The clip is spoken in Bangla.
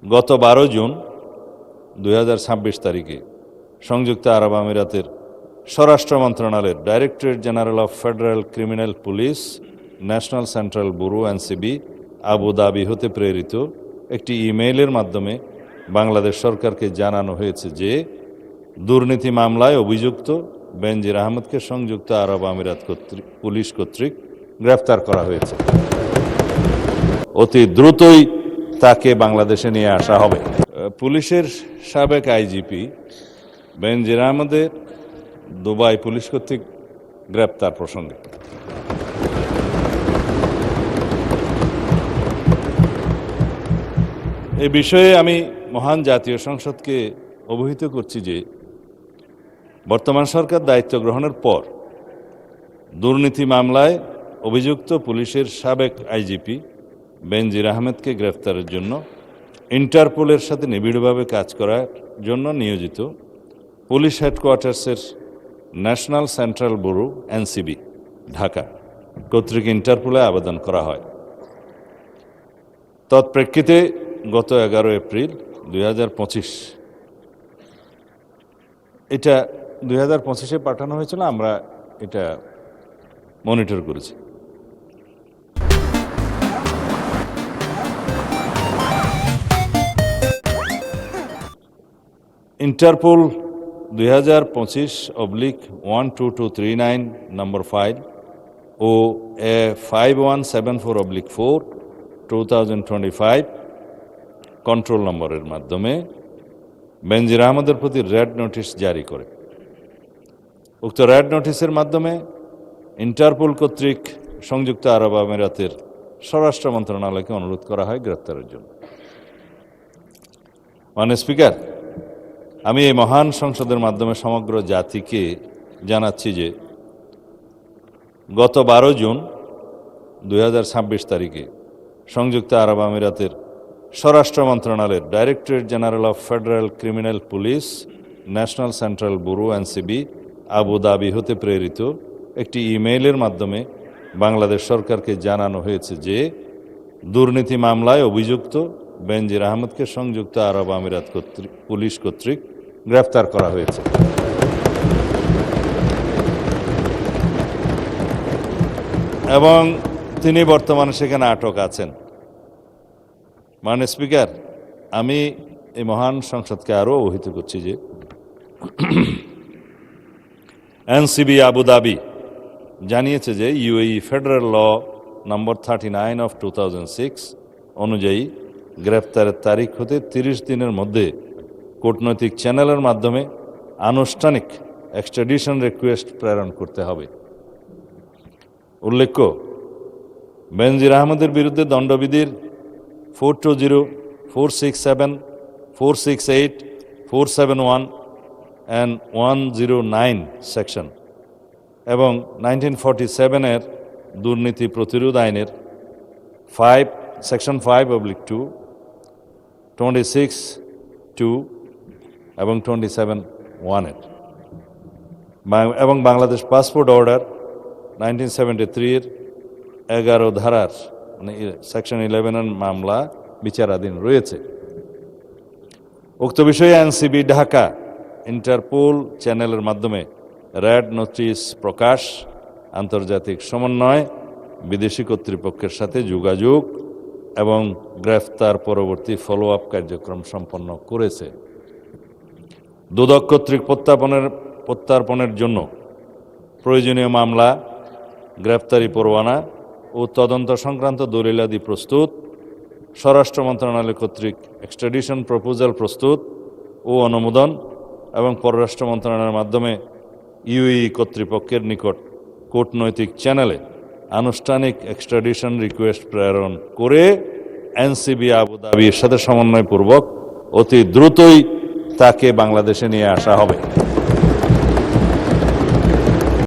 গত 12 জুন 2026 তারিখে সংযুক্ত আরব আমিরাতের স্বরাষ্ট্র মন্ত্রণালয়ের directorate general of federal criminal police national central bureau NCB Abu Dhabi হতে প্রেরিত একটি ইমেইলের মাধ্যমে বাংলাদেশ সরকারকে জানানো হয়েছে যে দুর্নীতি মামলায় অভিযুক্ত বেনজির আহমেদকে সংযুক্ত আরব আমিরাত পুলিশ কর্তৃক গ্রেফতার করা হয়েছে। অতি দ্রুতই তাকে বাংলাদেশে নিয়ে আসা হবে। পুলিশের সাবেক আইজিপি বেনজির আহমেদের দুবাই পুলিশ কর্তৃক গ্রেপ্তার প্রসঙ্গে এ বিষয়ে আমি মহান জাতীয় সংসদকে অবহিত করছি যে বর্তমান সরকার দায়িত্ব গ্রহণের পর দুর্নীতি মামলায় অভিযুক্ত পুলিশের সাবেক আইজিপি বেনজির আহমেদকে গ্রেফতারের জন্য ইন্টারপোলের সাথে নিবিড়ভাবে কাজ করার জন্য নিয়োজিত পুলিশ হেডকোয়ার্টার্সের national central bureau NCB Dhaka কর্তৃক ইন্টারপোলে আবেদন করা হয়। তৎপ্রেক্ষিতে গত 11 এপ্রিল 2025 এটা 2025-এ পাঠানো হয়েছিল। আমরা এটা মনিটর করেছি। ইন্টারপোল 2025/12239 নম্বর ফাইল ও 5174/4 2025 কন্ট্রোল নম্বরের মাধ্যমে বেনজির আহমেদের প্রতি রেড নোটিশ জারি করে। উক্ত রেড নোটিশের মাধ্যমে ইন্টারপোল কর্তৃক সংযুক্ত আরব আমিরাতের স্বরাষ্ট্র মন্ত্রণালয়কে অনুরোধ করা হয় গ্রেফতারের জন্য। মাননীয় স্পিকার, আমি এই মহান সংসদের মাধ্যমে সমগ্র জাতিকে জানাচ্ছি যে গত 12 জুন 2026 তারিখে সংযুক্ত আরব আমিরাতের স্বরাষ্ট্র মন্ত্রণালয়ের directorate general of federal criminal police national central bureau NCB Abu Dhabi হতে প্রেরিত একটি ইমেইলের মাধ্যমে বাংলাদেশ সরকারকে জানানো হয়েছে যে দুর্নীতি মামলায় অভিযুক্ত বেনজির আহমেদকে সংযুক্ত আরব আমিরাত পুলিশ কর্তৃক গ্রেফতার করা হয়েছে এবং তিনি বর্তমানে সেখানে আটক আছেন। মাননীয় স্পিকার, আমি এই মহান সংসদকে আরও অবহিত করছি যে এনসিবি আবুধাবি জানিয়েছে যে ইউএই ফেডারেল ল নম্বর 39/2006 অনুযায়ী গ্রেফতারের তারিখ হতে 30 দিনের মধ্যে কূটনৈতিক চ্যানেলের মাধ্যমে আনুষ্ঠানিক এক্সট্রাডিশন রিকোয়েস্ট প্রেরণ করতে হবে। উল্লেখ্য, বেনজির আহমেদের বিরুদ্ধে দণ্ডবিধির 420, 467, 468, 471 and 109 সেকশন এবং 1947-এর দুর্নীতি প্রতিরোধ আইনের সেকশন 5/2, 26(2) এবং 27(1) এবং বাংলাদেশ পাসপোর্ট অর্ডার 1973-এর 11 ধারার সেকশন 11-এর মামলা বিচারাধীন রয়েছে। উক্ত বিষয়ে এনসিবি ঢাকা ইন্টারপোল চ্যানেলের মাধ্যমে রেড নোটিশ প্রকাশ, আন্তর্জাতিক সমন্বয়, বিদেশি কর্তৃপক্ষের সাথে যোগাযোগ এবং গ্রেফতার পরবর্তী ফলো আপ কার্যক্রম সম্পন্ন করেছে। দুদক কর্তৃক প্রত্যার্পণের জন্য প্রয়োজনীয় মামলা, গ্রেফতারি পরোয়ানা ও তদন্ত সংক্রান্ত দলিলাদি প্রস্তুত, স্বরাষ্ট্র মন্ত্রণালয় কর্তৃক এক্সট্রাডিশন প্রপোজাল প্রস্তুত ও অনুমোদন এবং পররাষ্ট্র মন্ত্রণালয়ের মাধ্যমে ইউএই কর্তৃপক্ষের নিকট কূটনৈতিক চ্যানেলে আনুষ্ঠানিক এক্সট্রাডিশন রিকোয়েস্ট প্রেরণ করে এনসিবি আবুধাবির সাথে সমন্বয়পূর্বক অতি দ্রুতই তাকে বাংলাদেশে নিয়ে আসা হবে।